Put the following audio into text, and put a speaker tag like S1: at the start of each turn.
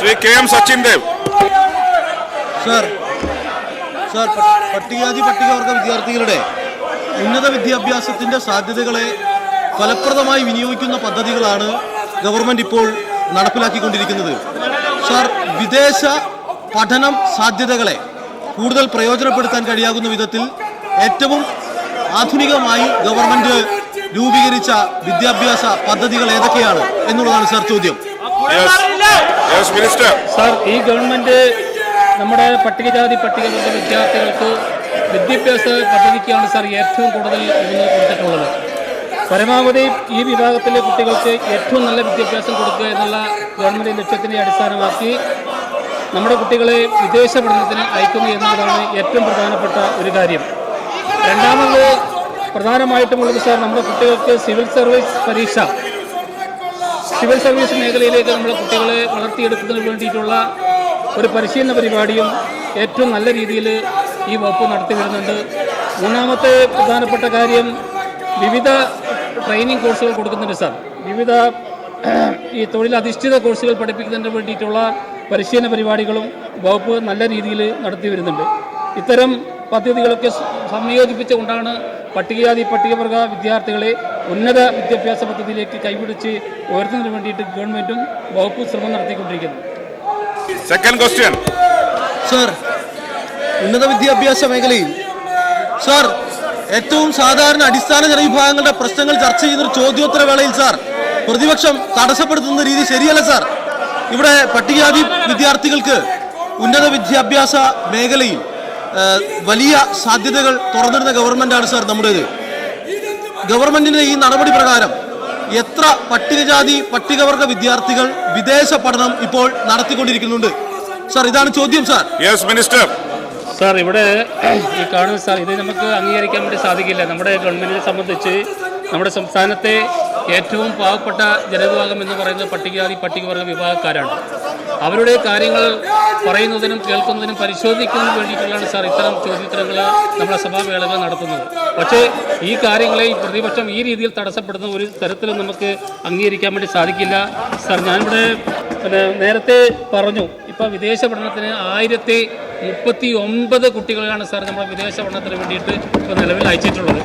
S1: Shri KM Sachin Dev.
S2: Sir, പട്ടികജാതി പട്ടികവർഗ വിദ്യാർത്ഥികളുടെ ഉന്നത വിദ്യാഭ്യാസത്തിന്റെ സാധ്യതകളെ ഫലപ്രദമായി വിനിയോഗിക്കുന്ന പദ്ധതികളാണ് ഗവൺമെന്റ് ഇപ്പോൾ നടപ്പിലാക്കിക്കൊണ്ടിരിക്കുന്നത്. സർ, വിദേശ പഠനം സാധ്യതകളെ കൂടുതൽ പ്രയോജനപ്പെടുത്താൻ കഴിയാവുന്ന വിധത്തിൽ ഏറ്റവും ആധുനികമായി ഗവൺമെന്റ് രൂപീകരിച്ച വിദ്യാഭ്യാസ പദ്ധതികൾ ഏതൊക്കെയാണ് എന്നുള്ളതാണ് സർ ചോദ്യം.
S3: സർ, ഈ ഗവൺമെന്റ് നമ്മുടെ പട്ടികജാതി പട്ടികവർഗ വിദ്യാർത്ഥികൾക്ക് വിദ്യാഭ്യാസ പദ്ധതിക്കാണ് സാർ ഏറ്റവും കൂടുതൽ ഊന്നൽ കൊടുത്തിട്ടുള്ളത്. പരമാവധി ഈ വിഭാഗത്തിലെ കുട്ടികൾക്ക് ഏറ്റവും നല്ല വിദ്യാഭ്യാസം കൊടുക്കുക എന്നുള്ള ഗവൺമെൻറ് ലക്ഷ്യത്തിനെ അടിസ്ഥാനമാക്കി നമ്മുടെ കുട്ടികളെ വിദേശ പഠനത്തിന് അയക്കുന്നു എന്നതാണ് ഏറ്റവും പ്രധാനപ്പെട്ട ഒരു കാര്യം. രണ്ടാമത് പ്രധാനമായിട്ടുമുള്ളത് സാർ, നമ്മുടെ കുട്ടികൾക്ക് സിവിൽ സർവീസ് മേഖലയിലേക്ക് നമ്മുടെ കുട്ടികളെ വളർത്തിയെടുക്കുന്നതിന് വേണ്ടിയിട്ടുള്ള ഒരു പരിശീലന പരിപാടിയും ഏറ്റവും നല്ല രീതിയിൽ ഈ വകുപ്പ് നടത്തി വരുന്നുണ്ട്. മൂന്നാമത്തെ പ്രധാനപ്പെട്ട കാര്യം, വിവിധ ട്രെയിനിങ് കോഴ്സുകൾ കൊടുക്കുന്നുണ്ട് സാർ. വിവിധ ഈ തൊഴിലധിഷ്ഠിത കോഴ്സുകൾ പഠിപ്പിക്കുന്നതിന് വേണ്ടിയിട്ടുള്ള പരിശീലന പരിപാടികളും വകുപ്പ് നല്ല രീതിയിൽ നടത്തി വരുന്നുണ്ട്. ഇത്തരം പദ്ധതികളൊക്കെ സംയോജിപ്പിച്ചുകൊണ്ടാണ് പട്ടികജാതി പട്ടികവർഗ വിദ്യാർത്ഥികളെ ഉന്നത വിദ്യാഭ്യാസ പദ്ധതിയിലേക്ക് കൈപിടിച്ച് ഉയർത്തുന്നതിന് വേണ്ടിയിട്ട് ഗവൺമെൻറ്റും വകുപ്പും ശ്രമം നടത്തിക്കൊണ്ടിരിക്കുന്നു.
S1: സെക്കൻഡ് ക്വസ്റ്റ്യൻ
S2: സർ, ഉന്നത വിദ്യാഭ്യാസ മേഖലയിൽ സാർ ഏറ്റവും സാധാരണ അടിസ്ഥാന ജനവിഭാഗങ്ങളുടെ പ്രശ്നങ്ങൾ ചർച്ച ചെയ്യുന്ന ചോദ്യോത്തര വേളയിൽ സാർ പ്രതിപക്ഷം തടസ്സപ്പെടുത്തുന്ന രീതി ശരിയല്ല സാർ. ഇവിടെ പട്ടികജാതി വിദ്യാർത്ഥികൾക്ക് ഉന്നത വിദ്യാഭ്യാസ മേഖലയിൽ വലിയ സാധ്യതകൾ തുറന്നിടുന്ന ഗവൺമെന്റാണ് സാർ നമ്മുടേത്. ഗവൺമെന്റിന്റെ ഈ നടപടി പ്രകാരം എത്ര പട്ടികജാതി പട്ടികവർഗ വിദ്യാർത്ഥികൾ വിദേശ പഠനം ഇപ്പോൾ നടത്തിക്കൊണ്ടിരിക്കുന്നുണ്ട് സാർ? ഇതാണ് ചോദ്യം സാർ.
S1: Yes minister.
S3: സാർ, ഇവിടെ ഈ കാണുന്ന സാർ, ഇത് നമുക്ക് അംഗീകരിക്കാൻ വേണ്ടി സാധിക്കില്ല. നമ്മുടെ ഗവൺമെൻറ്റിനെ സംബന്ധിച്ച് നമ്മുടെ സംസ്ഥാനത്തെ ഏറ്റവും പാവപ്പെട്ട ജനവിഭാഗം എന്ന് പറയുന്നത് പട്ടികജാതി പട്ടികവർഗ വിഭാഗക്കാരാണ്. അവരുടെ കാര്യങ്ങൾ പറയുന്നതിനും കേൾക്കുന്നതിനും പരിശോധിക്കുന്നതിനും വേണ്ടിയിട്ടുള്ളതാണ് സാർ ഇത്തരം ചോദ്യോത്തരങ്ങൾ നമ്മുടെ സഭാവേളകൾ നടത്തുന്നത്. പക്ഷേ ഈ കാര്യങ്ങളെ ഈ പ്രതിപക്ഷം ഈ രീതിയിൽ തടസ്സപ്പെടുന്ന ഒരു തരത്തിലും നമുക്ക് അംഗീകരിക്കാൻ വേണ്ടി സാധിക്കില്ല സാർ. ഞാനിവിടെ നേരത്തെ പറഞ്ഞു, ഇപ്പോൾ വിദേശ പഠനത്തിന് 1039 കുട്ടികളാണ് സാർ നമ്മുടെ വിദേശ പഠനത്തിന് വേണ്ടിയിട്ട് ഇപ്പോൾ നിലവിൽ അയച്ചിട്ടുള്ളത്.